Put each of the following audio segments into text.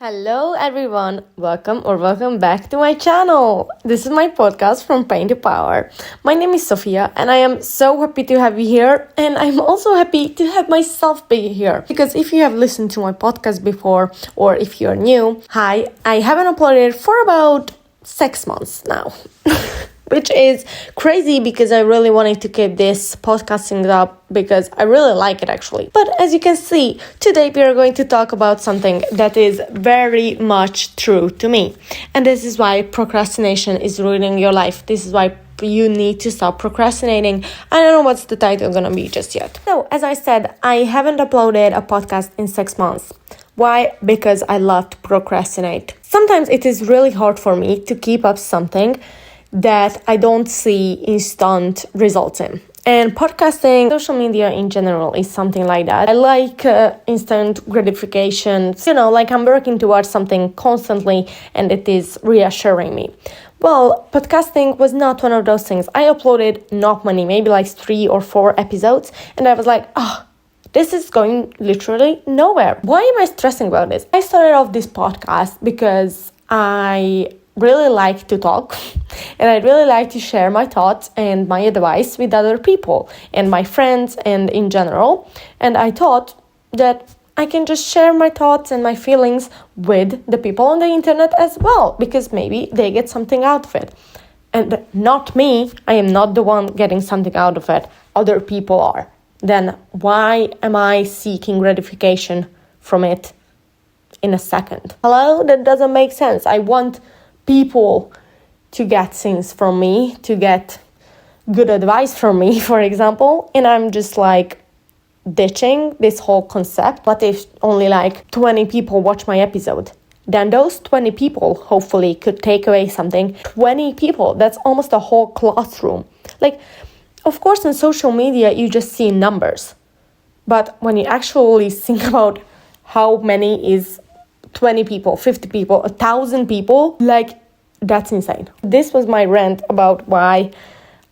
Hello everyone, welcome back to my channel. This is my podcast from Pain to Power. My name is Sophia and I am so happy to have you here, and I'm also happy to have myself be here, because if you have listened to my podcast before or if you're new, hi, I haven't uploaded for about 6 months now. Which is crazy because I really wanted to keep this podcasting up because I really like it actually. But as you can see, today we are going to talk about something that is very much true to me. And this is why procrastination is ruining your life. This is why you need to stop procrastinating. I don't know what's the title gonna be just yet. So, as I said, I haven't uploaded a podcast in 6 months. Why? Because I love to procrastinate. Sometimes it is really hard for me to keep up something that I don't see instant results in. And podcasting, social media in general is something like that. I like instant gratification. Like I'm working towards something constantly and it is reassuring me. Well, podcasting was not one of those things. I uploaded not many, maybe like 3 or 4 episodes. And I was like, this is going literally nowhere. Why am I stressing about this? I started off this podcast because I really like to talk and I really like to share my thoughts and my advice with other people and my friends and in general. And I thought that I can just share my thoughts and my feelings with the people on the internet as well, because maybe they get something out of it. And not me, I am not the one getting something out of it. Other people are. Then why am I seeking gratification from it in a second? Hello? That doesn't make sense. I want people to get things from me, to get good advice from me, for example, and I'm just like ditching this whole concept. What if only like 20 people watch my episode? Then those 20 people hopefully could take away something. 20 people, that's almost a whole classroom. Like, of course, on social media, you just see numbers. But when you actually think about how many is 20 people, 50 people, 1,000 people, like, that's insane. This was my rant about why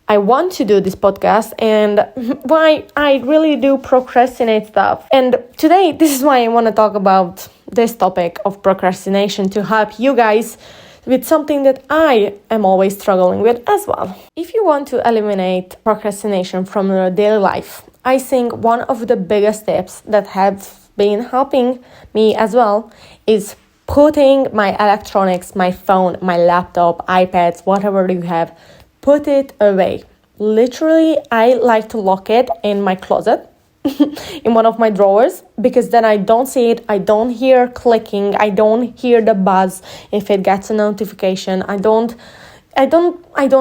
I want to do this podcast and why I really do procrastinate stuff. And today, this is why I want to talk about this topic of procrastination, to help you guys with something that I am always struggling with as well. If you want to eliminate procrastination from your daily life, I think one of the biggest tips that have been helping me as well is putting my electronics, my phone, my laptop, iPads, whatever you have, put it away. Literally, I like to lock it in my closet in one of my drawers, because then I don't see it, I don't hear clicking, I don't hear the buzz if it gets a notification, I don't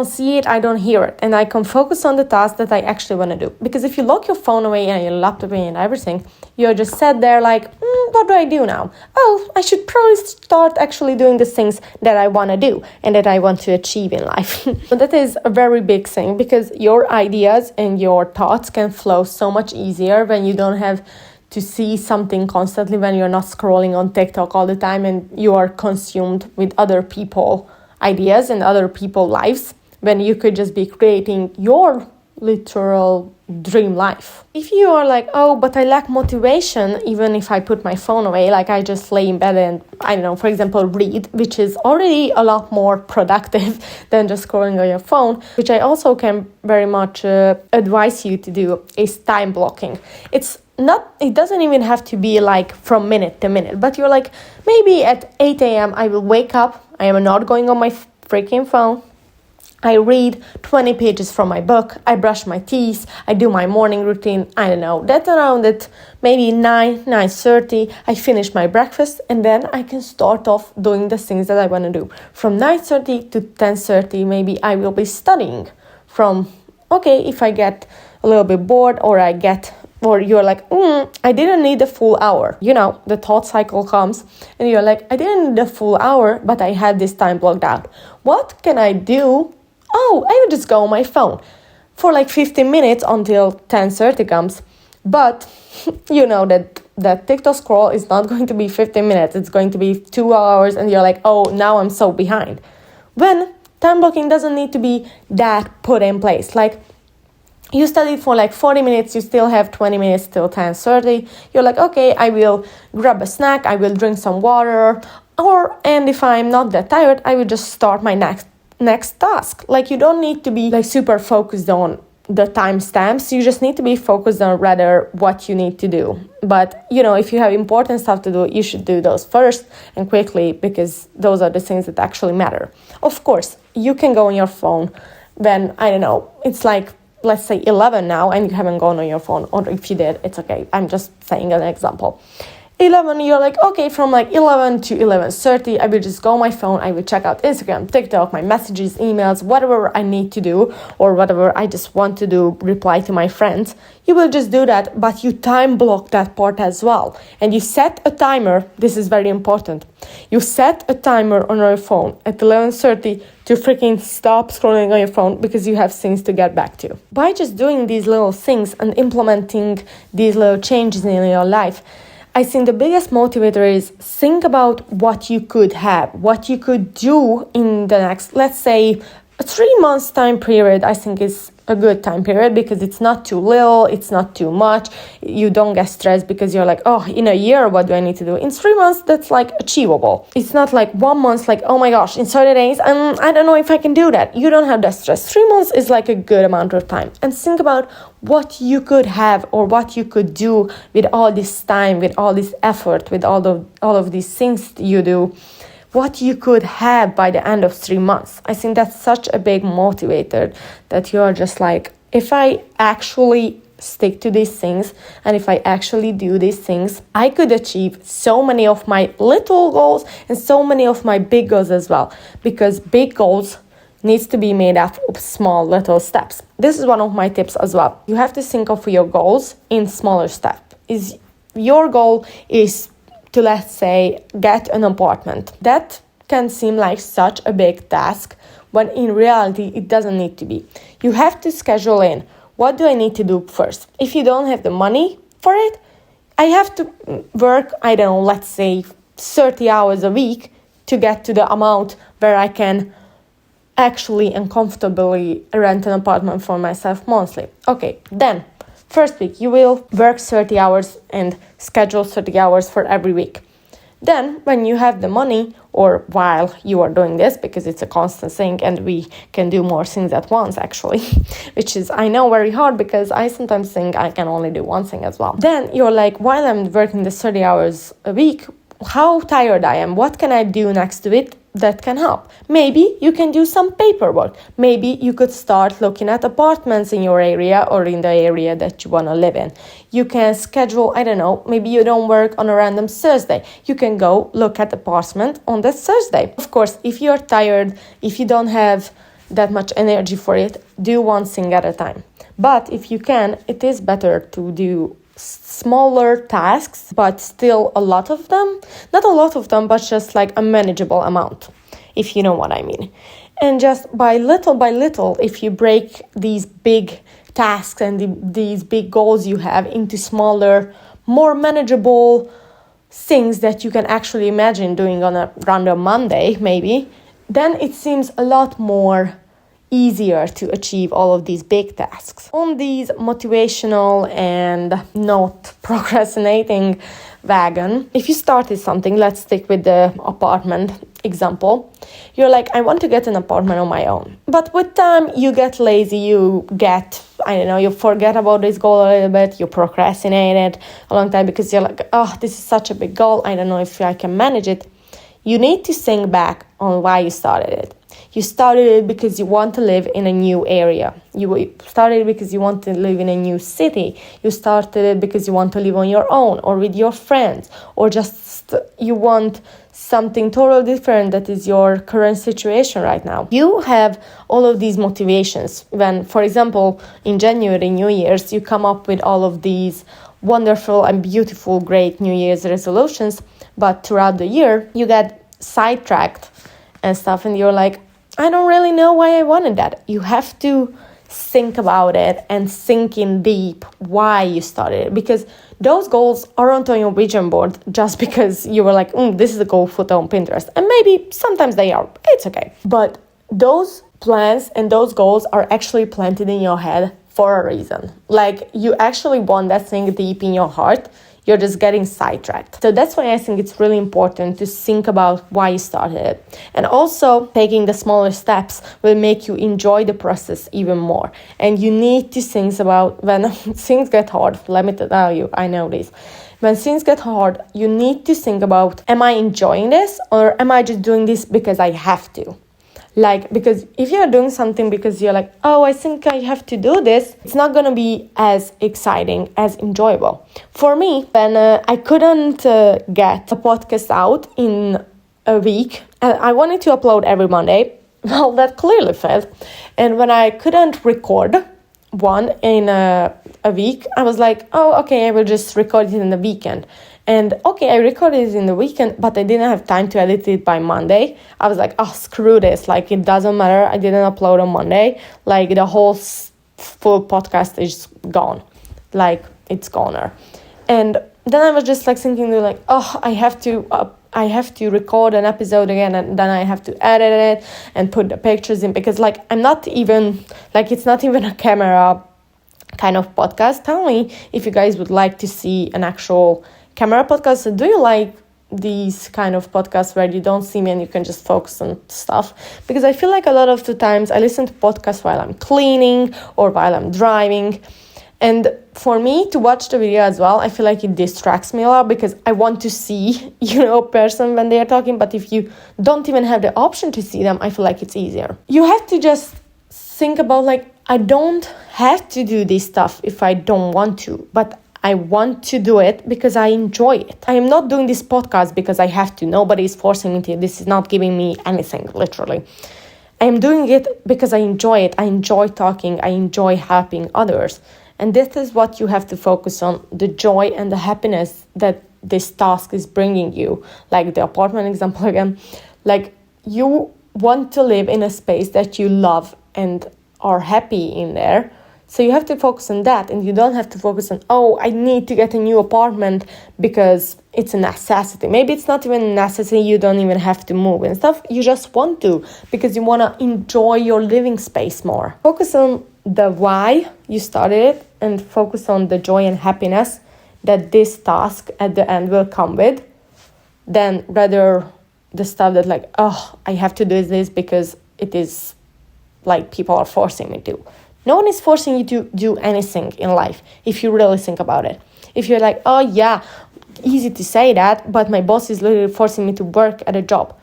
see it, I don't hear it, and I can focus on the task that I actually want to do. Because if you lock your phone away and your laptop away and everything, you're just sat there like, what do I do now? Oh, I should probably start actually doing the things that I want to do and that I want to achieve in life. So that is a very big thing, because your ideas and your thoughts can flow so much easier when you don't have to see something constantly, when you're not scrolling on TikTok all the time and you are consumed with other people ideas and other people's lives, when you could just be creating your literal dream life. If you are like, but I lack motivation, even if I put my phone away, like I just lay in bed and, I don't know, for example, read, which is already a lot more productive than just scrolling on your phone, which I also can very much advise you to do, is time blocking. It doesn't even have to be like from minute to minute, but you're like, maybe at 8 a.m. I will wake up, I am not going on my freaking phone, I read 20 pages from my book, I brush my teeth, I do my morning routine, I don't know, that's around at maybe 9:30, I finish my breakfast, and then I can start off doing the things that I want to do. From 9:30 to 10:30, maybe I will be studying if I get a little bit bored or you're like, I didn't need a full hour. The thought cycle comes and you're like, I didn't need a full hour, but I had this time blocked out. What can I do? I would just go on my phone for like 15 minutes until 10:30 comes. But you know that TikTok scroll is not going to be 15 minutes. It's going to be 2 hours and you're like, now I'm so behind. When time blocking doesn't need to be that put in place. Like, You studied for like 40 minutes, you still have 20 minutes till 10:30. You're like, okay, I will grab a snack, I will drink some water, and if I'm not that tired, I will just start my next task. Like, you don't need to be like super focused on the timestamps. You just need to be focused on rather what you need to do. But, if you have important stuff to do, you should do those first and quickly, because those are the things that actually matter. Of course, you can go on your phone when, I don't know, it's like, let's say 11 now, and you haven't gone on your phone, or if you did, it's okay. I'm just saying an example. 11, you're like, okay, from like 11 to 11:30, I will just go on my phone, I will check out Instagram, TikTok, my messages, emails, whatever I need to do, or whatever I just want to do, reply to my friends. You will just do that, but you time block that part as well. And you set a timer, this is very important. You set a timer on your phone at 11:30 to freaking stop scrolling on your phone, because you have things to get back to. By just doing these little things and implementing these little changes in your life, I think the biggest motivator is think about what you could have, what you could do in the next, let's say, a 3 months time period. I think is a good time period, because it's not too little, it's not too much. You don't get stressed because you're like, oh, in a year, what do I need to do? In 3 months, that's like achievable. It's not like 1 month, like, oh my gosh, in 30 days, I don't know if I can do that. You don't have that stress. 3 months is like a good amount of time. And think about what you could have, or what you could do with all this time, with all this effort, with all of these things you do. What you could have by the end of 3 months. I think that's such a big motivator, that you're just like, if I actually stick to these things, and if I actually do these things, I could achieve so many of my little goals and so many of my big goals as well. Because big goals needs to be made up of small little steps. This is one of my tips as well. You have to think of your goals in smaller steps. Your goal is to, let's say, get an apartment. That can seem like such a big task, when in reality it doesn't need to be. You have to schedule in, what do I need to do first? If you don't have the money for it, I have to work, I don't know, let's say 30 hours a week to get to the amount where I can actually and comfortably rent an apartment for myself monthly. Okay, then first week, you will work 30 hours and schedule 30 hours for every week. Then, when you have the money, or while you are doing this, because it's a constant thing and we can do more things at once, actually, which is, I know, very hard, because I sometimes think I can only do one thing as well. Then you're like, while I'm working the 30 hours a week, how tired I am, what can I do next to it that can help? Maybe you can do some paperwork. Maybe you could start looking at apartments in your area, or in the area that you want to live in. You can schedule, I don't know, maybe you don't work on a random Thursday. You can go look at apartment on that Thursday. Of course, if you're tired, if you don't have that much energy for it, do one thing at a time. But if you can, it is better to do smaller tasks, but still a lot of them. Not a lot of them, but just like a manageable amount, if you know what I mean. And just by little, if you break these big tasks and these big goals you have into smaller, more manageable things that you can actually imagine doing on a random Monday, maybe, then it seems a lot more easier to achieve all of these big tasks. On these motivational and not procrastinating wagon, if you started something, let's stick with the apartment example. You're like, I want to get an apartment on my own. But with time, you get lazy, you forget about this goal a little bit, you procrastinate it a long time, because you're like, oh, this is such a big goal, I don't know if I can manage it. You need to think back on why you started it. You started it because you want to live in a new area. You started it because you want to live in a new city. You started it because you want to live on your own, or with your friends, or just you want something totally different that is your current situation right now. You have all of these motivations when, for example, in January, New Year's, you come up with all of these wonderful and beautiful, great New Year's resolutions, but throughout the year, you get sidetracked and stuff, and you're like, I don't really know why I wanted that. You have to think about it and think in deep why you started it, because those goals aren't on your vision board just because you were like, this is a goal photo on Pinterest. And maybe sometimes they are. It's okay. But those plans and those goals are actually planted in your head for a reason. Like, you actually want that thing deep in your heart. You're just getting sidetracked. So that's why I think it's really important to think about why you started it. And also, taking the smaller steps will make you enjoy the process even more. And you need to think about when things get hard. Let me tell you, I know this. When things get hard, you need to think about, am I enjoying this, or am I just doing this because I have to? Like, because if you're doing something because you're like, oh, I think I have to do this, it's not going to be as exciting, as enjoyable. For me, when I couldn't get a podcast out in a week, and I wanted to upload every Monday, well, that clearly failed. And when I couldn't record one in a week, I was like, oh, okay, I will just record it in the weekend. And okay, I recorded it in the weekend, but I didn't have time to edit it by Monday. I was like, oh, screw this. Like, it doesn't matter. I didn't upload on Monday. Like, the whole full podcast is gone. Like, it's goner. And then I was just like thinking, like, oh, I have to record an episode again, and then I have to edit it and put the pictures in, because like, I'm not even, like, it's not even a camera kind of podcast. Tell me if you guys would like to see an actual camera podcast. Do you like these kind of podcasts where you don't see me and you can just focus on stuff? Because I feel like a lot of the times I listen to podcasts while I'm cleaning or while I'm driving. And for me to watch the video as well, I feel like it distracts me a lot, because I want to see, a person when they are talking. But if you don't even have the option to see them, I feel like it's easier. You have to just think about, like, I don't have to do this stuff if I don't want to, but I want to do it because I enjoy it. I am not doing this podcast because I have to. Nobody is forcing me to. This is not giving me anything, literally. I am doing it because I enjoy it. I enjoy talking. I enjoy helping others. And this is what you have to focus on, the joy and the happiness that this task is bringing you. Like the apartment example again. Like, you want to live in a space that you love and are happy in there. So you have to focus on that, and you don't have to focus on, oh, I need to get a new apartment because it's a necessity. Maybe it's not even a necessity, you don't even have to move and stuff. You just want to, because you want to enjoy your living space more. Focus on the why you started it, and focus on the joy and happiness that this task at the end will come with, then rather the stuff that like, oh, I have to do this because it is like people are forcing me to. No one is forcing you to do anything in life, if you really think about it. If you're like, oh yeah, easy to say that, but my boss is literally forcing me to work at a job.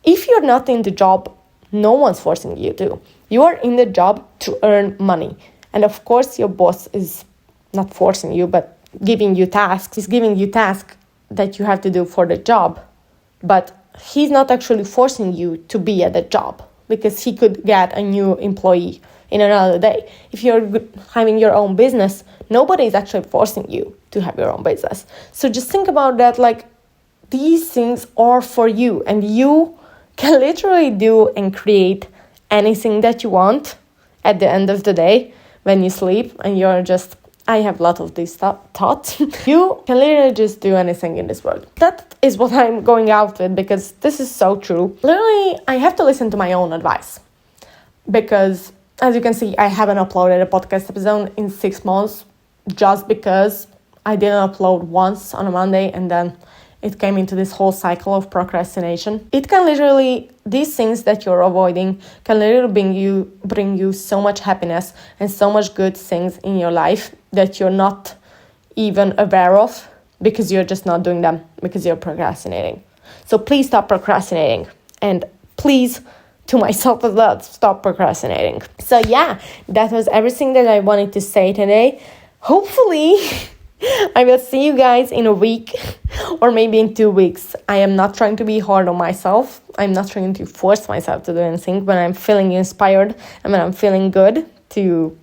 If you're not in the job, no one's forcing you to. You are in the job to earn money. And of course, your boss is not forcing you, but giving you tasks. He's giving you tasks that you have to do for the job. But he's not actually forcing you to be at the job, because he could get a new employee in another day. If you're having your own business, nobody is actually forcing you to have your own business. So just think about that, like, these things are for you, and you can literally do and create anything that you want at the end of the day when you sleep and you're just, I have a lot of these thoughts. You can literally just do anything in this world. That is what I'm going out with, because this is so true. Literally, I have to listen to my own advice, because as you can see, I haven't uploaded a podcast episode in 6 months just because I didn't upload once on a Monday, and then it came into this whole cycle of procrastination. It can literally, these things that you're avoiding can literally bring you so much happiness and so much good things in your life that you're not even aware of, because you're just not doing them, because you're procrastinating. So please stop procrastinating, and please, to myself as well, stop procrastinating. So yeah, that was everything that I wanted to say today. Hopefully, I will see you guys in a week or maybe in 2 weeks. I am not trying to be hard on myself. I'm not trying to force myself to do anything. When I'm feeling inspired and when I'm feeling good to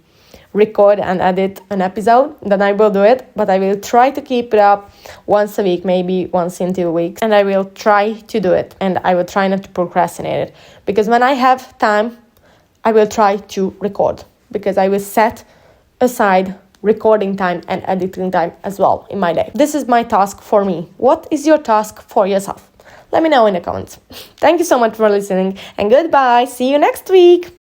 record and edit an episode, then I will do it. But I will try to keep it up once a week, maybe once in 2 weeks. And I will try to do it. And I will try not to procrastinate it. Because when I have time, I will try to record. Because I will set aside recording time and editing time as well in my day. This is my task for me. What is your task for yourself? Let me know in the comments. Thank you so much for listening, and goodbye. See you next week.